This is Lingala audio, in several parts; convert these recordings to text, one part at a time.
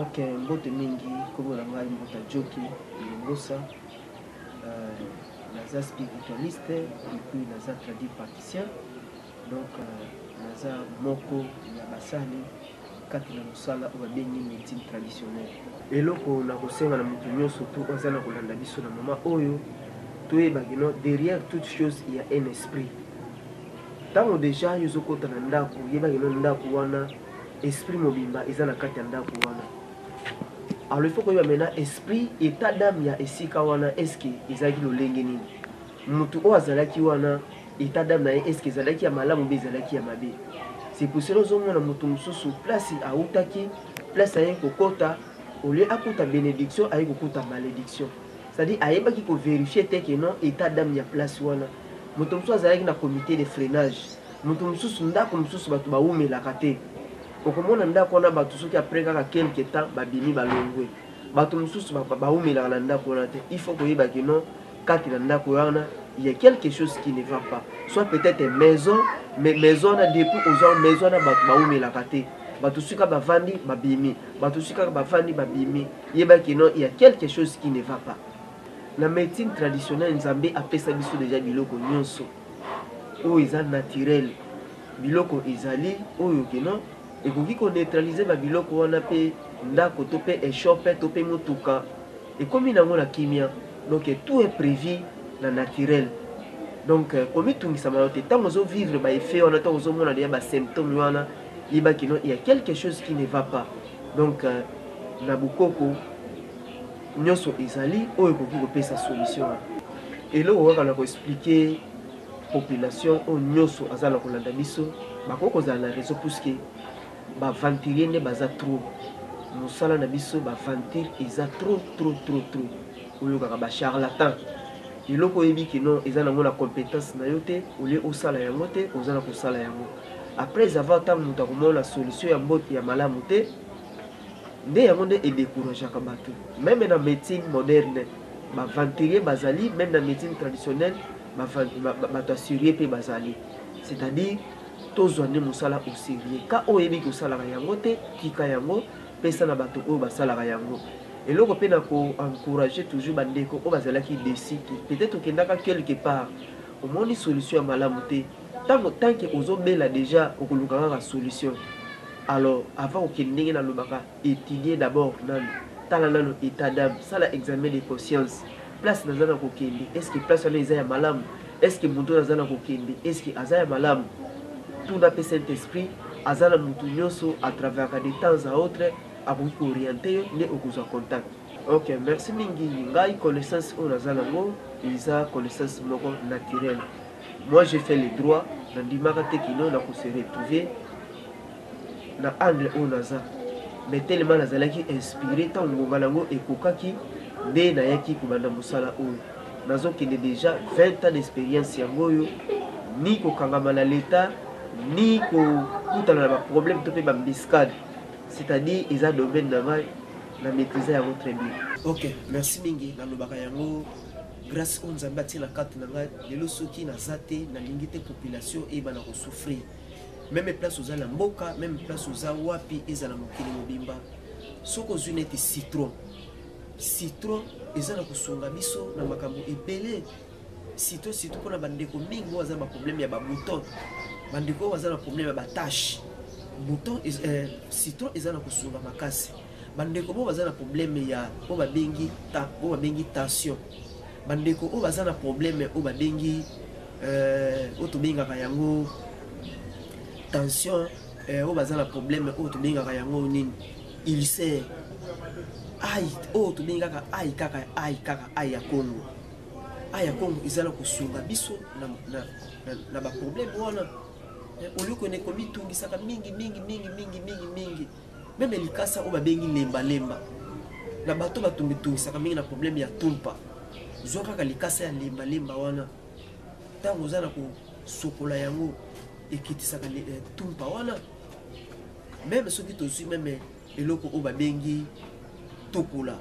Ok, mbote mingi comme la ngai mbota joki Lumbosa, naza spiritualiste et puis naza tradi praticien. Donc naza moko ya basali kati na mosala oyo babengi médecine traditionnelle. Eloko na kosenga na moto nyonso to aza na kolanda biso na mama oyo toyebaki no derrière toute chose il y a un esprit. Tango déjà yozokota na ndako yebaki no ndako wana esprit mobimba eza na kati ya ndako wana. Alors il faut que maintenant esprit état d'âme ya esika wana eske ezalaki lolenge nini mutu o azalaki wana état d'âme na eske ezalaki ya malamu be ezalaki ya mabe. C'est pour cela ozomona mutu mususu place autaki place aye kokota au lieu akuta bénédiction aye kokota malédiction. C'est-à-dire ayebaki ko vérifier te que non état d'âme ya place wana mutu mususu azalaki na comité de freinage mutu mususu ndako mususu batu baumelaka te. Okomona ndako wana batu soki après kaka quelque temps babimi balongwe batu mususu baumelaka na ndako wana te. Il faut koyeba que non kati na ndako wana il y a quelque chose qui ne va pas, soit peut-être maison mais maison na depuis aux maison na batu baumelaka te batu suka bavandi babimi batu suka bavandi babimi yeba que non il y a quelque chose qui ne va pas. La médecine traditionnelle nzambe apesa biso déjà biloko nyonso oyo eza naturel biloko ezali oyo que non et pour qu'on neutralise ba biloko wana pe ndako to pe échoppe to pe mutuka et comme il a la kimia donc tout est prévu na naturel. Donc comme tout ça m'a été tant aux vivre ba effet on attend aux hommes on a des symptômes wana il y a quelque chose qui ne va pas. Donc na bukoko nyonso ezali oyo ko pesa solution et là on va expliquer population o nyonso azala kolanda biso bakoko za la raison pour que ba ventiler ne baza trop musala na biso ba ventir eza trop oyo kaka ba charlatan iloko yebi kino eza na ngona compétence na yote ole osala yango te ozana kosala yango après avoir tant muta komona solution ya mbote ya malamu te nde yango nde e décourager ka bato même na médecine moderne ba ventiler bazali même na médecine traditionnelle bato assurer pe bazali, c'est-à-dire tozwa nde mosala au sérieux ka oyebi kosalaka yango te tika yango pesa na bato oyo basalaka yango. Eloko pe na ko encourager toujours bandeko oyo bazalaki décis peut-être okendaka quelque part omoni solution ya malamu te tant que ozobela déjà okolukaka ka solution. Alors avant okendenge na lobaka étudier d'abord nanu tala nanu état d'âme sala examen de conscience place naza na kokende est-ce que place wana eza ya malamu est-ce que mutu naza na kokende est-ce que aza ya malamu tout n'a pas Saint-Esprit azala mutu nyonso à travers de temps à autre akoki orienter ne okozwa contact. Ok, merci mingi ngai connaissance on azala ngo isa connaissance moko naturelle. Moi j'ai fait le droit na ndimaka te kino na ko se retrouver na angle on aza mais tellement nazalaki inspiré tant ngonga nango ekokaki nde nayaki kobanda mosala oyo nazokende déjà 20 ans d'expérience yango oyo ni kokangama na l'état ni kokutana na baproblème to mpe bambiscade, c'est-à-dire eza domaine na ngai na maîtriser yango très bien. Ok, merci mingi nalobaka yango grâce oyo nzambe atie na kati na ngai lelo soki naza te nalingi te population eyeba na kosouffrir même place oza na mboka même place oza wapi ezala mokili mobimba soki ozwi neti citron eza na kosunga biso na makambo ebele. Citron surtout mpona bandeko mingi oyo aza na baproblème ya babouton bandeko oyo aza na problème ya batache bouton citron eza na kosunga makasi bandeko oyo baza na problème ya oyo babengi tension bandeko oyo baza na problème oyo babengi oyo tobengaka yango tension oyo baza na problème oyo tobengaka yango nini ulcère ai oyo tobengaka ai kaka ai ya Congo ai ya Congo eza na kosunga biso na baproblème wana oliko ne komi tungisaka mingi même likasa oyo babengi lemba na bato batungisaka mingi na problème ya tumpa zwa kaka likasa ya lemba wana ntango oza na kosokola yango ekitisaka tumpa wana. Même soki tozwi même eloko oyo babengi tokola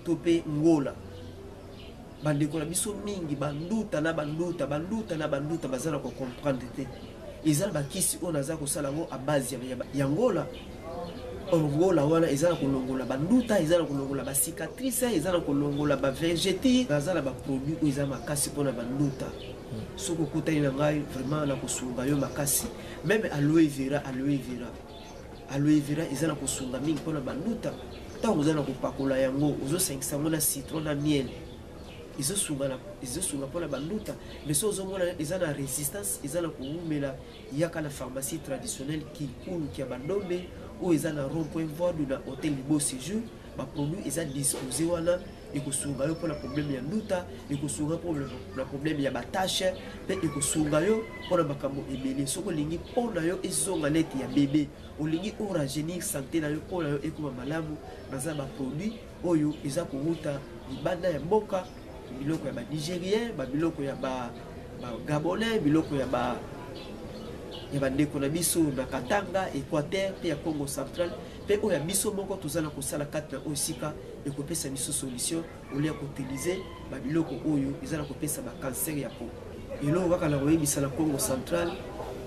to pe ngola bandeko na biso mingi banduta bazala ko comprendre te ezala bakisi oyo naza kosala yango a base ya ngola orgola wana ezala kolongola banduta ezala kolongola ba cicatrice ezala kolongola ba végéti bazala ba produit oyo eza makasi mpona banduta soko kutani na ngai vraiment na kosunga yo makasi même aloe vera ezala kosunga mingi mpona banduta ntango oza na kopakola yango ozosangisa yango na citron na miel ezosunga mpona banduta mais so ozomona eza na résistance eza na koumela yaka na pharmacie traditionnelle kikulu kia bandombe oyo eza na rond point voide na hôtel Beau Séjour baproduit eza disposé wana ekosunga yo mpona problème ya nduta ekosunga mpona problème ya batashe mpe ekosunga yo mpona makambo ebele soki olingi mpona yo ezonga neti ya bebe olingi orajeunir santé na yo mpona yo ekoma malamu naza baproduit oyo eza kowuta libanda ya mboka biloko ya banigérien babiloko ya bagabonais biloko ya bandeko na biso na Katanga Équateur mpe ya Congo central mpe oyo ya biso moko tozala kosala kati na oyo sika ekopesa biso solution olia koutilize babiloko oyo eza na kopesa bacancer ya po eloko kaka na koyebisa na Congo central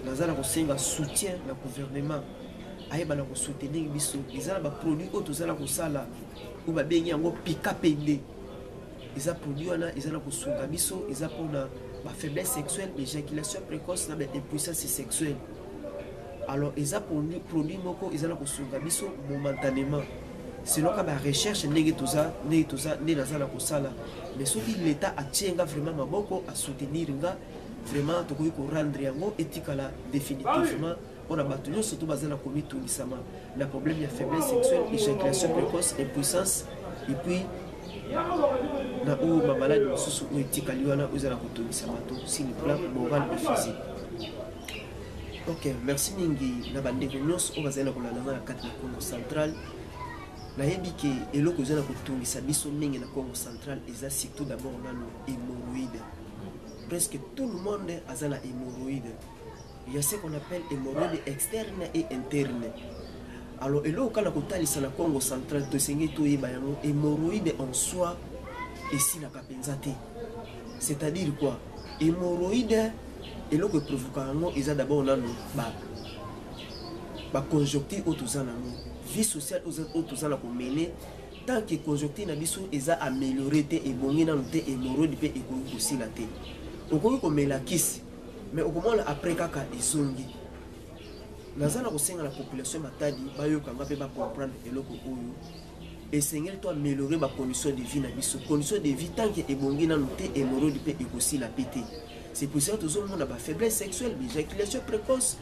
naza na kosenga soutien na gouvernement ayeba na kosoutenir biso eza na baproduit oyo tozala kosala oyo babengi yango pika pende eza produit wana eza na kosunga biso eza mpona faiblesse sexuelle, l'éjaculation précoce, l'impuissance sexuelle. Alors, ils ont produit moko, ils ont kosunga biso momentanément. Selon la recherche, n'est la kosala. Mais ce qui l'État a tient vraiment maboko à soutenir vraiment to ko rendre yango etikala définitivement on a battu surtout basé na komi tout récemment. Le problème de faiblesse sexuelle, éjaculation précoce, impuissance et puis na ou ma maladie mosusu oyo etikali wana oyo ezala kotongisa bato sur le plan moral et physique. Ok, merci mingi na bandeko nyonso oyo bazali na kolandanga na kati na Congo central. Nayebi ke eloko ezala kotongisa biso mingi na Congo central eza surtout d'abord nano hémorroïde. Presque tout le monde a la hémorroïde. Il y a ce qu'on appelle hémorroïde externe et interne. Alors, et là, quand on a na Congo central, hémorroïde en soi, ici, la capenzate. C'est-à-dire quoi? Hémorroïde, et là, que provoque, ils ont d'abord la conjoncture autour vie sociale autour la mener. Tant que conjoncture na biso ils ont amélioré et bon na noté hémorroïde et aussi la tête. On peut comme la kiss, mais au moment après kaka ezongi. Nazana kosenga la population matadi bayoka ngape ba comprendre eloko oyo esengeli to améliorer ba condition de vie na biso condition de vie tant que ebongi na noté hémorroïde pe ekosi la pété. C'est pour ça que tout le monde a ba faiblesse sexuelle, éjaculation précoce,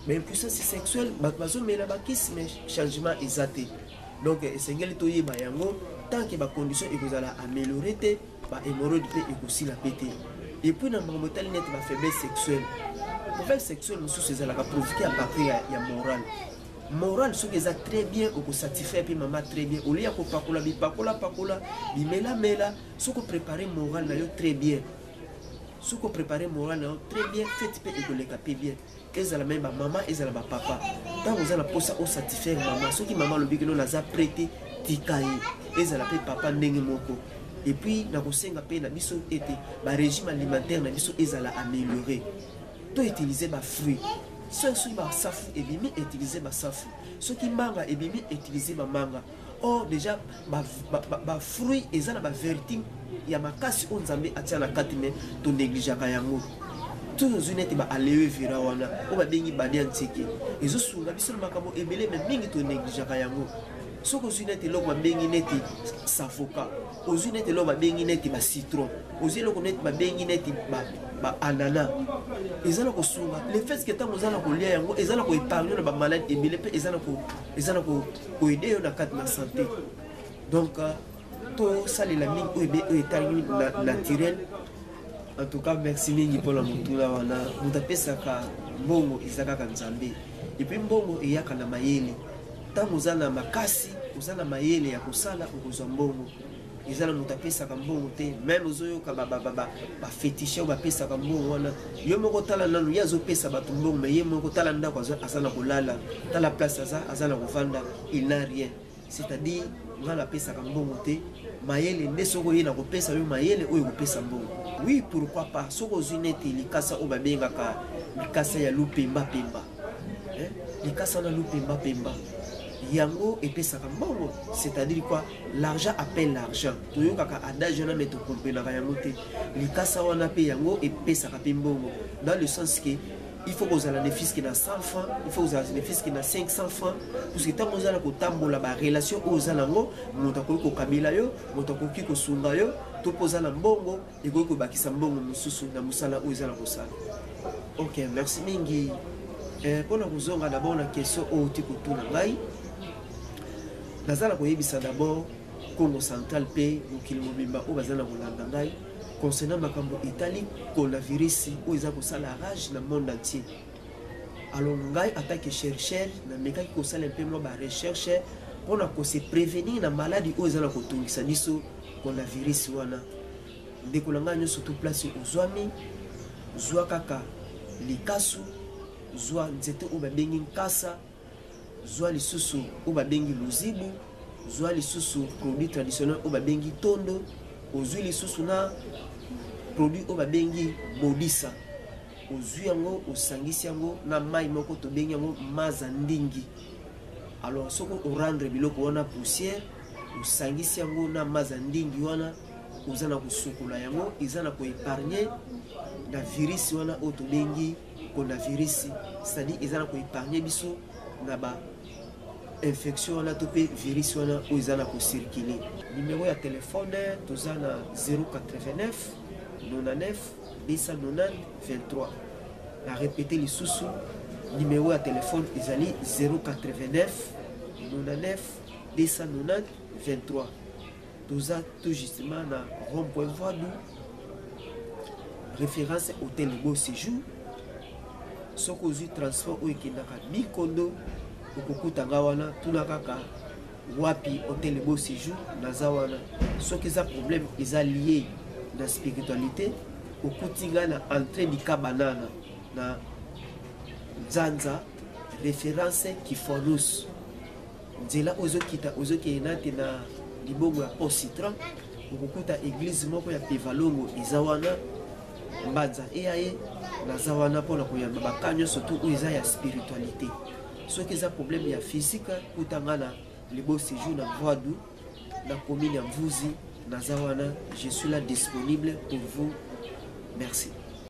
mais impuissance sexuelle, bazo mela ba kiss mais changement exacté. Donc esengeli to yeba yango tant que ba condition ekozala améliorer te ba hémorroïde pe ekosi la pété. Et puis dans ma montagne net ba faiblesse sexuelle. Faiblesse sexuelle nous c'est la provoquer à partir ya moral. Moral ce qui est très bien ou pour satisfaire puis maman très bien. Au lieu ko pakola bi pakola bi mela ce ko préparer moral na yo très bien. Ce ko préparer moral na yo très bien fait pe et le caper bien. Ezala même maman ezala ba papa. Tant vous allez posa au satisfaire maman ce qui maman le bigno na za prêter tikaye. Ezala pe papa ndenge moko. Et puis na kosenga pe na biso été ba régime alimentaire na biso ezala améliorer. To utiliser ba fruits. Ceux qui ba safu et bimi utiliser ba safu. Ceux qui manga et bimi utiliser ba manga. Or déjà ba fruits ezala ba vertu ya makasi on nzambe atia na kati me to négliger ka yango. Tout une été ba aloe vera wana o ba bengi ba diantike. Ezo sunga biso makambo ebele me mingi to négliger ka yango. Soko zunete lo ba bengi neti savoka. Ozunete lo ba bengi neti ba citron. Ozelo ko neti ba bengi neti ba ananas. Ezala ko sunga. Le fait que tant ozala ko lia yango ezala ko épargner na ba maladie ebele pe ezala ko aider yo na kati na santé. Donc to sali la mingi o épargne naturel. En tout cas merci mingi pour la mutula wana. Mutapesaka mbongo izaka nzambe. Et puis mbongo eyaka na mayele. Tant uzana makasi, uzana mayele ya kusala ukozwa mbongo. Izala mutapesa ka mbongo te, même ozoyo ka ba fétiche ba pesa ka mbongo wana. Yo moko tala nanu yazo pesa ba mbongo, mais ye moko tala ndako azana kolala, tala place azana kovanda, il n'a rien. C'est-à-dire ngala pesa ka mbongo te, mayele nde soko ye na kopesa yo mayele oyo kopesa mbongo. Oui, pourquoi pas? Soko zunete likasa o babenga ka likasa ya lupemba pemba. Likasa na lupemba pemba. yango epesaka mbongo. C'est-à-dire quoi, l'argent appelle l'argent. Toyokaka adage na meto comprenaka yango te. Likasa wana pe yango epesaka pe mbongo. Dans le sens que il faut que vous ayez des fils qui ont 100 francs, il faut que vous ayez des fils qui ont 500 francs. Parce que tant que vous avez une relation, vous avez une relation, ok, merci mingi. Pour nous avons d'abord la question au Tiko Tunangai. Nazala koyebisa d'abord Congo central pe mokili mobimba o bazana kolanda ngai concernant makambo Italie coronavirus où ils ont la rage dans le monde entier. Alors ngai attaque chercheur na meka ki kosala un peu mo ba recherche pour na ko se prévenir na maladie où ils ont kotungisa biso coronavirus wana. Ndekolanga nyo surtout place ozwami zwa kaka likasu zwa nzete o babengi nkasa zwa lisusu o babengi luzibu zwa lisusu produit traditionnel o babengi tondo ozwi lisusu na produit o babengi bodisa ozwi yango osangisi yango na mai moko to bengi yango maza ndingi. Alors soko o rendre biloko wana poussière osangisi yango na maza ndingi wana ozana kusukula yango izana ko épargner na virus wana o to bengi coronavirus, c'est-à-dire izana ko épargner biso na ba infection wana to pe virus wana o izana ko circuler. Numéro ya téléphone tozana 089 99 290 23. La répéter les sous numéro à téléphone ezali 089 99 290 23. Toza tout justement na rond-point Voadou. Référence hôtel Beau Séjour. Soko zu transport o ekendaka Bikondo okokutanga wana tunakaka wapi hôtel Beau Séjour naza wana. Soki za problème eza lié na spiritualité okutinga na entrée du Kabanana na Zanza référence Kiforus. Nzela ozokita ozokenate na libongo ya Port Citron okukuta église moko ya Pevalongo eza wana Mbanza eyaye naza wana mpona koyamba bakanyo surtout oyo eza ya spiritualité. Soki eza problème ya physique kutanga na Beau Séjour na Voadou na commune ya Mvuzi naza wana. Je suis là disponible pour vous. Merci.